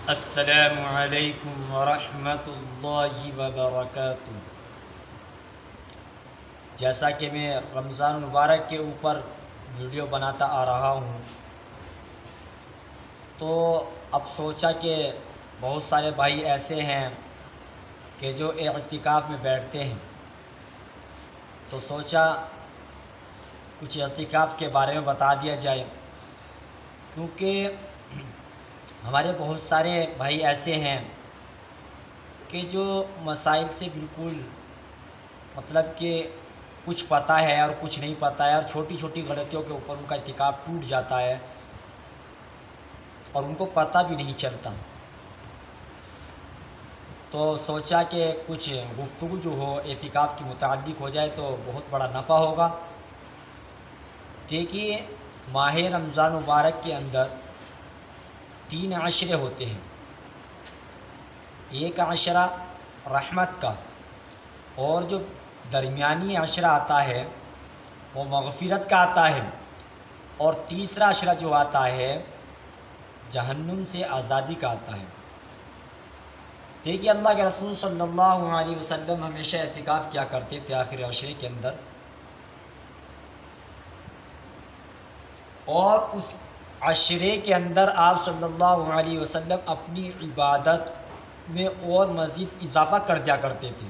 السلام علیکم ورحمۃ اللہ وبرکاتہ۔ جیسا کہ میں رمضان المبارک کے اوپر ویڈیو بناتا آ رہا ہوں، تو اب سوچا کہ بہت سارے بھائی ایسے ہیں کہ جو اعتکاف میں بیٹھتے ہیں، تو سوچا کچھ اعتکاف کے بارے میں بتا دیا جائے، کیونکہ ہمارے بہت سارے بھائی ایسے ہیں کہ جو مسائل سے بالکل کہ کچھ پتہ ہے اور کچھ نہیں پتہ ہے، اور چھوٹی چھوٹی غلطیوں کے اوپر ان کا اعتکاف ٹوٹ جاتا ہے اور ان کو پتہ بھی نہیں چلتا۔ تو سوچا کہ کچھ گفتگو جو ہو اعتکاف کی متعلق ہو جائے تو بہت بڑا نفع ہوگا۔ دیکھیے، ماہ رمضان مبارک کے اندر 3 عشرے ہوتے ہیں۔ ایک عشرہ رحمت کا، اور جو درمیانی عشرہ آتا ہے وہ مغفرت کا آتا ہے، اور تیسرا عشرہ جو آتا ہے جہنم سے آزادی کا آتا ہے۔ دیکھیے، اللہ کے رسول صلی اللہ علیہ وسلم ہمیشہ اعتکاف کیا کرتے تھے آخر عشرے کے اندر، اور اس عشرے کے اندر آپ صلی اللہ علیہ وسلم اپنی عبادت میں اور مزید اضافہ کر دیا کرتے تھے۔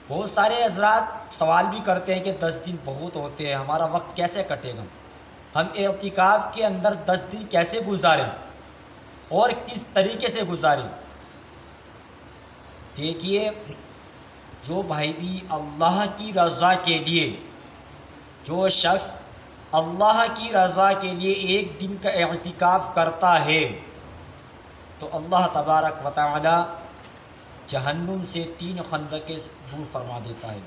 بہت سارے حضرات سوال بھی کرتے ہیں کہ 10 دن بہت ہوتے ہیں، ہمارا وقت کیسے کٹے گا، ہم اعتکاف کے اندر 10 دن کیسے گزاریں اور کس طریقے سے گزاریں۔ دیکھیے، جو بھائی بھی اللہ کی رضا کے لیے، جو شخص اللہ کی رضا کے لیے ایک دن کا اعتکاف کرتا ہے، تو اللہ تبارک و تعالی جہنم سے 3 خندقیں دور فرما دیتا ہے۔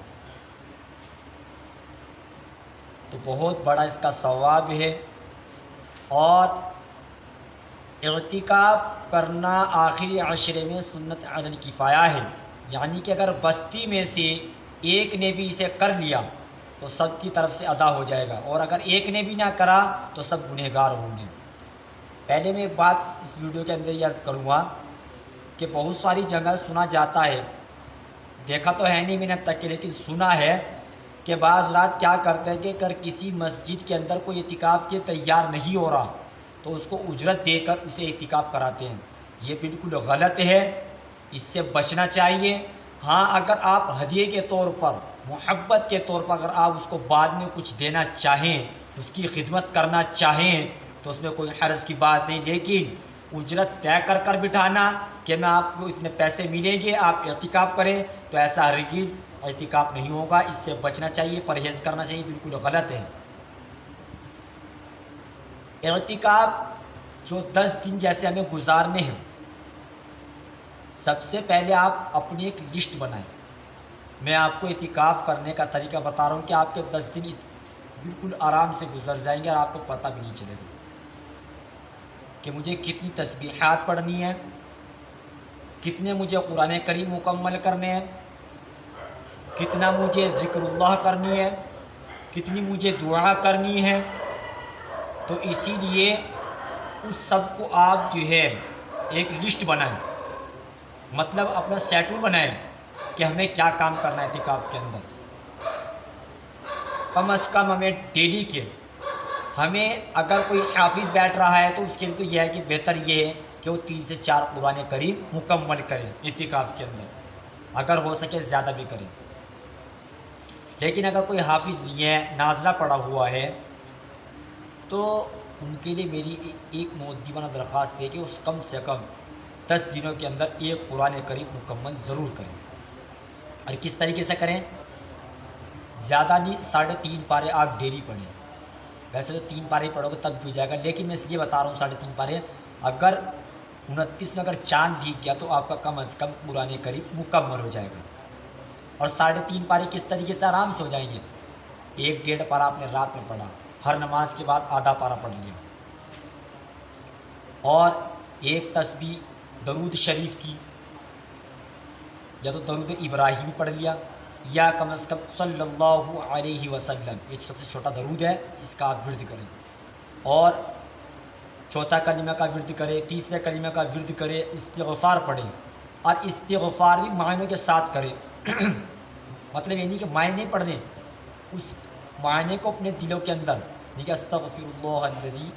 تو بہت بڑا اس کا ثواب ہے، اور اعتکاف کرنا آخری عشرے میں سنت علی الکفایہ ہے، یعنی کہ اگر بستی میں سے ایک نے بھی اسے کر لیا تو سب کی طرف سے ادا ہو جائے گا، اور اگر ایک نے بھی نہ کرا تو سب گنہگار ہوں گے۔ پہلے میں ایک بات اس ویڈیو کے اندر یہ عرض کروں گا کہ بہت ساری جگہ سنا جاتا ہے، دیکھا تو ہے نہیں میں نے تک، لیکن سنا ہے کہ بعض رات کیا کرتے ہیں کہ اگر کسی مسجد کے اندر کوئی اعتکاف کے تیار نہیں ہو رہا تو اس کو اجرت دے کر اسے اعتکاف کراتے ہیں۔ یہ بالکل غلط ہے، اس سے بچنا چاہیے۔ ہاں، اگر آپ ہدیے کے طور پر، محبت کے طور پر اگر آپ اس کو بعد میں کچھ دینا چاہیں، اس کی خدمت کرنا چاہیں تو اس میں کوئی حرج کی بات نہیں، لیکن اجرت طے کر کر بٹھانا کہ میں آپ کو اتنے پیسے ملیں گے، آپ اعتکاف کریں، تو ایسا ہرگز اعتکاف نہیں ہوگا۔ اس سے بچنا چاہیے، پرہیز کرنا چاہیے، بالکل غلط ہے۔ اعتکاف جو 10 دن جیسے ہمیں گزارنے ہیں، سب سے پہلے آپ اپنی ایک لسٹ بنائیں۔ میں آپ کو اعتکاف کرنے کا طریقہ بتا رہا ہوں کہ آپ کے 10 دن بالکل آرام سے گزر جائیں گے اور آپ کو پتہ بھی نہیں چلے گا کہ مجھے کتنی تسبیحات پڑھنی ہے، کتنے مجھے قرآن کریم مکمل کرنے ہیں، کتنا مجھے ذکر اللہ کرنی ہے، کتنی مجھے دعا کرنی ہے۔ تو اسی لیے اس سب کو آپ جو ہے ایک لسٹ بنائیں، مطلب اپنا سیڈول بنائیں کہ ہمیں کیا کام کرنا ہے اعتکاف کے اندر۔ کم از کم ہمیں ڈیلی کے، ہمیں اگر کوئی حافظ بیٹھ رہا ہے تو اس کے لیے تو یہ ہے کہ بہتر یہ ہے کہ وہ 3 سے 4 قرآن کریم مکمل کریں اعتکاف کے اندر، اگر ہو سکے زیادہ بھی کریں۔ لیکن اگر کوئی حافظ نہیں ہے، نازلہ پڑا ہوا ہے، تو ان کے لیے میری ایک مؤدبانہ درخواست ہے کہ اس کم سے کم 10 دنوں کے اندر ایک قرآن کریم مکمل ضرور کریں۔ اور کس طریقے سے کریں؟ زیادہ نہیں، 3.5 پارے آپ ڈیلی پڑھیں۔ ویسے تو 3 پارے پڑھو گے تب بھی ہو جائے گا، لیکن میں اس لیے بتا رہا ہوں 3.5 پارے۔ اگر 29 میں اگر چاند دکھ گیا تو آپ کا کم از کم قرآن کریم مکمل ہو جائے گا۔ اور 3.5 پارے کس طریقے سے آرام سے ہو جائیں گے؟ 1-1.5 پارہ آپ نے رات میں پڑھا، ہر نماز کے بعد آدھا پارہ پڑھ لیا، اور ایک تسبیح درود شریف کی، یا تو درود ابراہیمی پڑھ لیا، یا کم از کم صلی اللہ علیہ وسلم، یہ سب سے چھوٹا درود ہے، اس کا آپ ورد کریں۔ اور چوتھا کلمہ کا ورد کرے، تیسرے کلمہ کا ورد کرے، استغفار پڑھے، اور استغفار بھی معنوں کے ساتھ کرے مطلب یہ نہیں کہ معنی نہیں پڑھنے، اس معنی کو اپنے دلوں کے اندر کہ استغفر اللہ الذی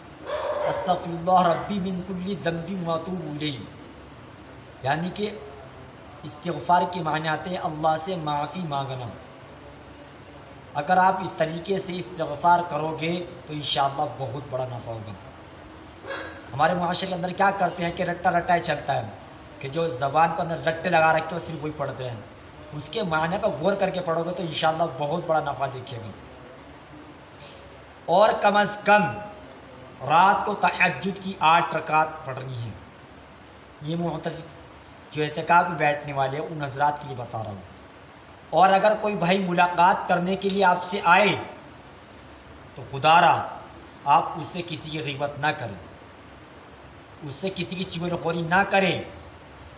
استغفر اللہ ربی من کل ذنب واتوب الیہ، یعنی کہ استغفار کے معنی آتے ہیں اللہ سے معافی مانگنا۔ اگر آپ اس طریقے سے استغفار کرو گے تو انشاءاللہ بہت بڑا نفع ہوگا۔ ہمارے معاشرے کے اندر کیا کرتے ہیں کہ رٹا رٹا چلتا ہے کہ جو زبان پر رٹے لگا رکھے وہ صرف وہی پڑھتے ہیں، اس کے معنی پر غور کر کے پڑھو گے تو انشاءاللہ بہت بڑا نفع دیکھے گا۔ اور کم از کم رات کو تہجد کی 8 رکعت پڑھنی ہے۔ یہ معتکف جو اعتکاف میں بیٹھنے والے ہیں ان حضرات کے لیے بتا رہا ہوں۔ اور اگر کوئی بھائی ملاقات کرنے کے لیے آپ سے آئے تو خدا را آپ اس سے کسی کی غیبت نہ کریں، اس سے کسی کی چغل خوری نہ کریں،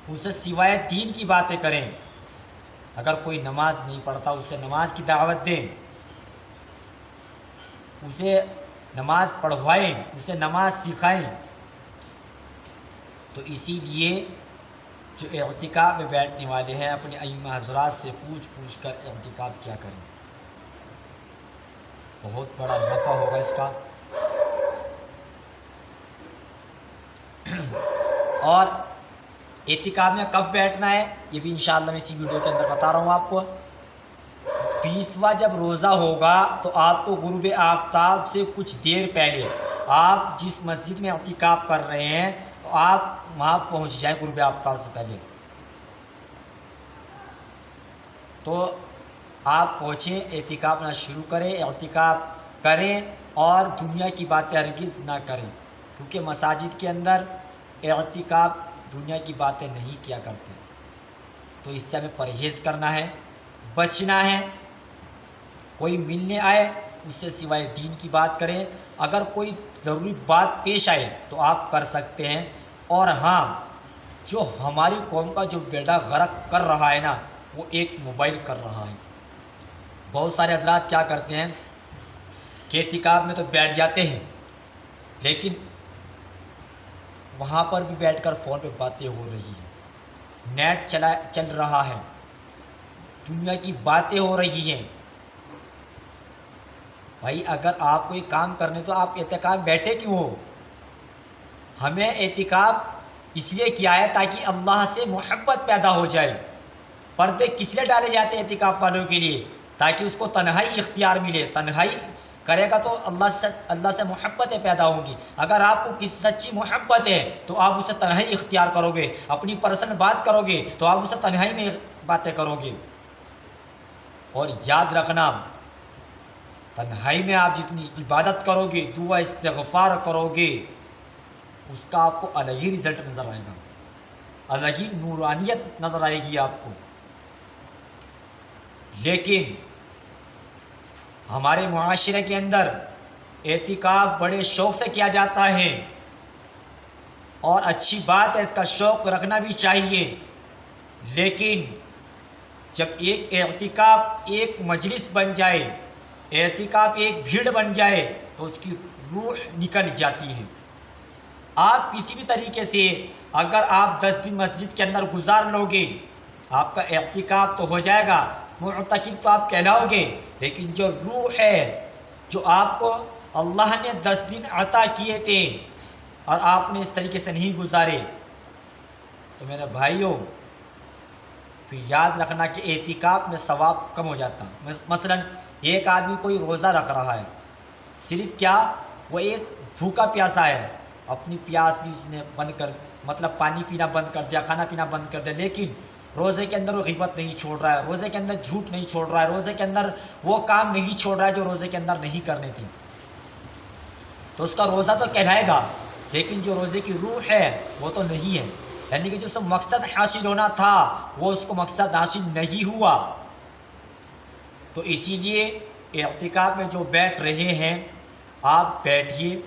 اس سے سوائے دین کی باتیں کریں۔ اگر کوئی نماز نہیں پڑھتا اسے نماز کی دعوت دیں، اسے نماز پڑھوائیں، اسے نماز سکھائیں۔ تو اسی لیے جو اعتکاف میں بیٹھنے والے ہیں اپنے ائمہ حضرات سے پوچھ کر اعتکاف کیا کریں، بہت بڑا نفع ہوگا اس کا۔ اور اعتکاف میں کب بیٹھنا ہے یہ بھی انشاءاللہ میں اسی ویڈیو کے اندر بتا رہا ہوں آپ کو۔ 20واں جب روزہ ہوگا تو آپ کو غروب آفتاب سے کچھ دیر پہلے آپ جس مسجد میں اعتکاف کر رہے ہیں آپ وہاں پہنچ جائیں غروب آفتاب سے پہلے۔ تو آپ پہنچیں، اعتکاف نہ شروع کریں، اعتکاف کریں اور دنیا کی باتیں ہرگز نہ کریں، کیونکہ مساجد کے اندر اعتکاف دنیا کی باتیں نہیں کیا کرتے۔ تو اس سے ہمیں پرہیز کرنا ہے، بچنا ہے۔ کوئی ملنے آئے اس سے سوائے دین کی بات کریں، اگر کوئی ضروری بات پیش آئے تو آپ کر سکتے ہیں۔ اور ہاں، جو ہماری قوم کا جو بیڑا غرق کر رہا ہے نا وہ ایک موبائل کر رہا ہے۔ بہت سارے حضرات کیا کرتے ہیں کہ اعتکاف میں تو بیٹھ جاتے ہیں لیکن وہاں پر بھی بیٹھ کر فون پہ باتیں ہو رہی ہیں، نیٹ چل رہا ہے، دنیا کی باتیں ہو رہی ہیں۔ بھائی اگر آپ کو یہ کام کرنے تو آپ اعتکاف بیٹھے کیوں ہو؟ ہمیں اعتکاف اس لیے کیا ہے تاکہ اللہ سے محبت پیدا ہو جائے۔ پردے کس لیے ڈالے جاتے ہیں اعتکاف والوں کے لیے؟ تاکہ اس کو تنہائی اختیار ملے، تنہائی کرے گا تو اللہ سے محبتیں پیدا ہوں گی۔ اگر آپ کو کسی سچی محبت ہے تو آپ اسے تنہائی اختیار کرو گے، اپنی پرسنل بات کرو گے تو آپ اسے تنہائی میں باتیں کرو گے۔ اور یاد رکھنا، تنہائی میں آپ جتنی عبادت کرو گے، دعا استغفار کرو گے، اس کا آپ کو الگ ہی رزلٹ نظر آئے گا، الگ ہی نورانیت نظر آئے گی آپ کو۔ لیکن ہمارے معاشرے کے اندر اعتکاف بڑے شوق سے کیا جاتا ہے، اور اچھی بات ہے، اس کا شوق رکھنا بھی چاہیے، لیکن جب ایک اعتکاف ایک مجلس بن جائے، اعتکاف ایک بھیڑ بن جائے تو اس کی روح نکل جاتی ہے۔ آپ کسی بھی طریقے سے اگر آپ 10 دن مسجد کے اندر گزار لو گے آپ کا اعتکاف تو ہو جائے گا، معتکف تو آپ کہلاؤ گے، لیکن جو روح ہے جو آپ کو اللہ نے 10 دن عطا کیے تھے اور آپ نے اس طریقے سے نہیں گزارے تو میرے بھائیوں پھر یاد رکھنا کہ اعتکاف میں ثواب کم ہو جاتا۔ مثلا ایک آدمی کوئی روزہ رکھ رہا ہے، صرف کیا وہ ایک بھوکا پیاسا ہے، اپنی پیاس بھی اس نے بند کر مطلب پانی پینا بند کر دیا، کھانا پینا بند کر دیا، لیکن روزے کے اندر وہ غیبت نہیں چھوڑ رہا ہے، روزے کے اندر جھوٹ نہیں چھوڑ رہا ہے، روزے کے اندر وہ کام نہیں چھوڑ رہا ہے جو روزے کے اندر نہیں کرنے تھے، تو اس کا روزہ تو کہلائے گا، لیکن جو روزے کی روح ہے وہ تو نہیں ہے، یعنی کہ جو اس کو مقصد حاصل ہونا تھا وہ اس کو مقصد حاصل نہیں ہوا۔ تو اسی لیے اعتکاف میں جو بیٹھ رہے ہیں آپ بیٹھیے،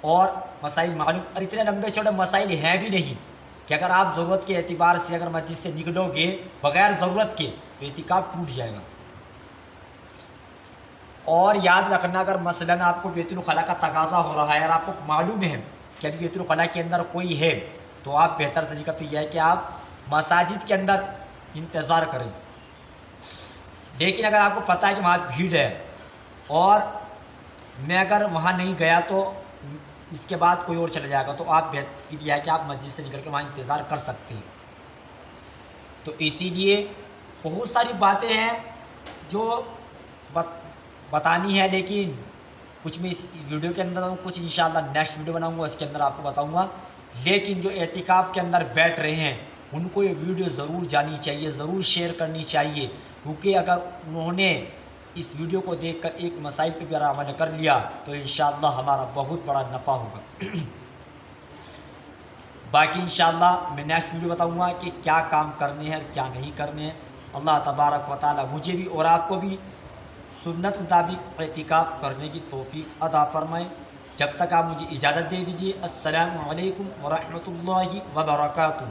اور مسائل معلوم، اور اتنے لمبے چھوٹے مسائل ہیں بھی نہیں کہ اگر آپ ضرورت کے اعتبار سے اگر مسجد سے نکلو گے بغیر ضرورت کے تو اعتکاف ٹوٹ جائے گا۔ اور یاد رکھنا، اگر مثلاً آپ کو بیت الخلاء کا تقاضا ہو رہا ہے اور آپ کو معلوم ہے کہ ابھی بیت الخلاء کے اندر کوئی ہے تو آپ بہتر طریقہ تو یہ ہے کہ آپ مساجد کے اندر انتظار کریں. لیکن اگر آپ کو پتہ ہے کہ وہاں بھیڑ ہے اور میں اگر وہاں نہیں گیا تو اس کے بعد کوئی اور چلا جائے گا، تو آپ بہتر یہ ہے کہ آپ مسجد سے نکل کے وہاں انتظار کر سکتے ہیں. تو اسی لیے بہت ساری باتیں ہیں جو بتانی ہے، لیکن کچھ میں اس ویڈیو کے اندر ہوں، کچھ انشاءاللہ نیکسٹ ویڈیو بناؤں گا اس کے اندر آپ کو بتاؤں گا. لیکن جو اعتکاف کے اندر بیٹھ رہے ہیں ان کو یہ ویڈیو ضرور جانی چاہیے، ضرور شیئر کرنی چاہیے، کیونکہ اگر انہوں نے اس ویڈیو کو دیکھ کر ایک مسائل پہ بھی عمل کر لیا تو انشاءاللہ ہمارا بہت بڑا نفع ہوگا. باقی انشاءاللہ میں نیکسٹ ویڈیو بتاؤں گا کہ کیا کام کرنے ہیں کیا نہیں کرنے ہیں. اللہ تبارک و تعالی مجھے بھی اور آپ کو بھی سنت مطابق اعتکاف کرنے کی توفیق عطا فرمائے. جب تک آپ مجھے اجازت دے دیجیے. السلام علیکم ورحمۃ اللہ وبرکاتہ.